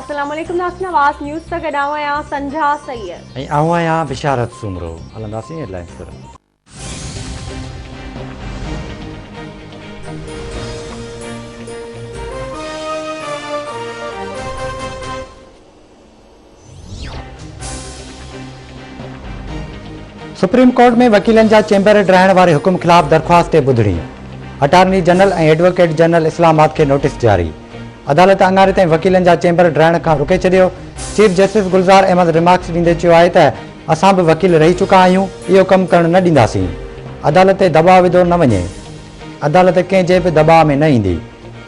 अस्सलाम वालेकुम नाज़रीन, आवाज़ न्यूज़ सां गॾु आहियां संझा सैयद ऐं आऊं आहियां बिशारत सुमरो। हलंदासीं हेडलाइंस तरफ़। सुप्रीम कोर्ट में वकीलनि जा चैम्बर ड्राइण वारे हुकुम ख़िलाफ़ दरख़्वास्त ते ॿुधणी। अटार्नी जनरल ऐं एडवोकेट जनरल इस्लामाबाद खे नोटिस जारी। अदालत अंगारे ताईं वकीलनि जा चैम्बर ड्राइण खां रोके छॾियो। Chief justice Gulzar Ahmed remarks ॾींदे चयो आहे त असां बि वकील रही चुका आहियूं, इहो कमु करणु न ॾींदासीं। अदालत ते दबाउ विधो न वञे। अदालत कंहिंजे बि दबाउ में न ईंदी।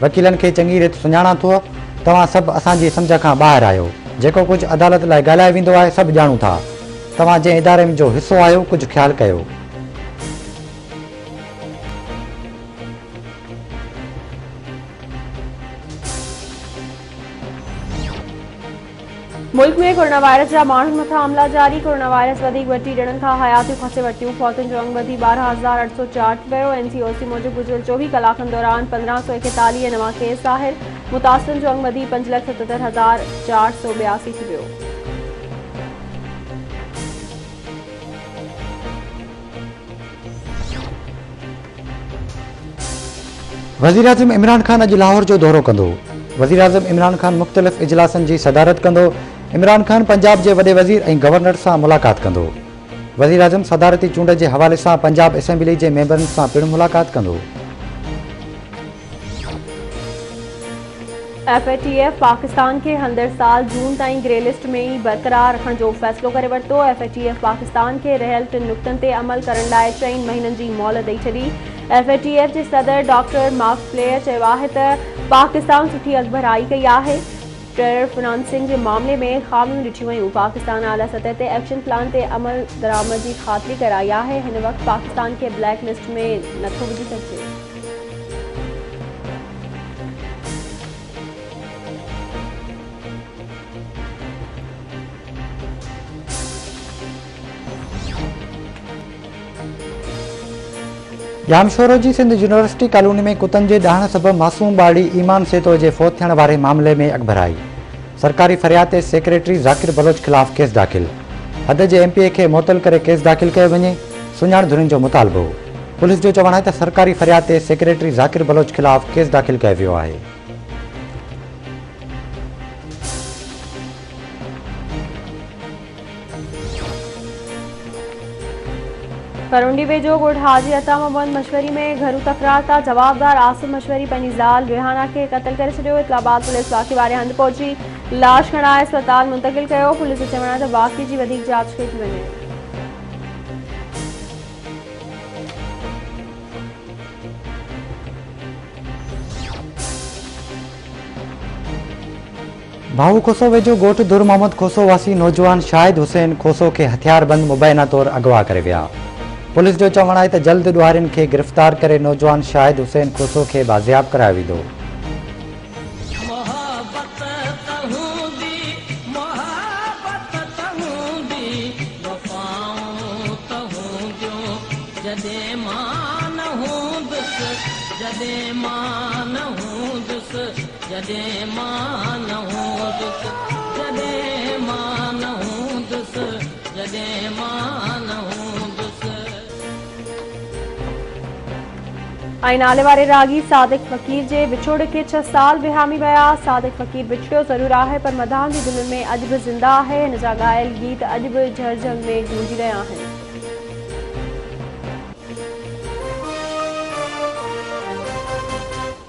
वकीलनि खे चङी रीति सुञाणा थो। तव्हां सभु असांजी सम्झ खां ॿाहिरि आहियो। जेको कुझु अदालत लाइ ॻाल्हाए वेंदो आहे सभु ॼाणूं था। तव्हां जंहिं इदारे जो हिसो आहियो कुझु ख़्यालु कयो। मुल्क में कोरोना वायरस जा माण्हुनि मथां हमला जारी। कोरोना वायरस वधीक वठी ॼणनि खां हयातियूं खसे वरितियूं। फौतुनि जो अंग वधी 12,804 थी वियो। NCOC मूजिबि गुज़िरियल 24 कलाकनि दौरान 1541 नवां केस ज़ाहिर। मुतासिरनि जो अंग वधी 5,77,482 थी वियो। वज़ीर आज़म इमरान खान अॼु लाहौर जो दौरो कंदो। वज़ीर आज़म इमरान खान मुख़्तलिफ़ इजलासनि जी सदारत कंदो। इमरान खान पंजाब जे वॾे वज़ीर ऐं गवर्नर सां मुलाक़ात कंदो। वज़ीर आज़म सदारती चूंड जे हवाले सां पंजाब असेंबली जे मेंबरनि सां पिणु मुलाक़ात कंदो। FATF पाकिस्तान के हंदड़ साल जून ताईं ग्रे लिस्ट में ही बरक़रार रखण जो फ़ैसिलो करे वरितो। FATF पाकिस्तान के रहियल 3 नुक़्तनि ते अमल करण लाइ 4 महीननि जी मोहलत ॾेई छॾी। FATF जे सदर डॉक्टर मार्क प्लेयर चयो आहे त पाकिस्तान सुठी अॻुभराई कई आहे। टेरर फाइनेंसिंग जे मामले में ख़ामियूं ॾिठियूं वयूं। पाकिस्तान आला सतह ते एक्शन प्लान ते अमल दरामद जी ख़ातिरी कराई आहे। हिन वक़्तु पाकिस्तान खे ब्लैक लिस्ट में नथो विझी सघिजे। जामशोरो जी सिंध यूनिवर्सिटी कॉलोनी में कुतनि जे ॾहण सबबि मासूम ॿारड़ी ईमान सेतो जे फ़ौत थियण वारे मामले में अॻुभराई। सरकारी फ़रियाद ते सेक्रेटरी ज़ाकिर बलोच ख़िलाफ़ केस दाख़िल। हद जे MPA खे मुअतल करे केस दाख़िल कयो वञे। सुञाणधुरियुनि जो मुतालबो। पुलिस जो चवणु आहे त सरकारी फ़रियाद ते सेक्रेटरी ज़ाकिर बलोच ख़िलाफ़ केस दाख़िल कयो वियो आहे। करोंडी वेझो ॻोठ हाजी अता मोहम्मद मशवरी में घरू तकरार था जवाबदार आसिम मशवरी पंहिंजी ज़ाल रिहाना खे क़त्ल करे छॾियो। इस्लामाबाद पुलिस वाक़े वारे हंधि पहुची लाश खणाए अस्पताल मुंतक़िल कयो। पुलिस जो चवणु आहे त वाक़े जी वधीक जांच कई थी वञे। भाऊ खोसो वेझो ॻोठ दुर मोहम्मद खोसो वासी नौजवान शाहिद हुसैन खोसो खे हथियारबंद मुबैना तौरु अगवा करे विया। पुलिस जो चवणु आहे त जल्द ॾुहारियुनि खे गिरफ़्तार करे नौजवान शाहिद हुसैन खोसो खे बाज़ियाब करायो वेंदो। ऐं नाले वारे रागी सादिक फ़कीर जे विछोड़ खे 6 साल विहामी विया। सादिक फ़कीर विछड़ियो ज़रूरु आहे पर मदाहन जी दिलनि में अॼु बि ज़िंदा आहे। हिन जा ॻायल गीत अॼु बि झरझर में गूंजी रहिया आहिनि।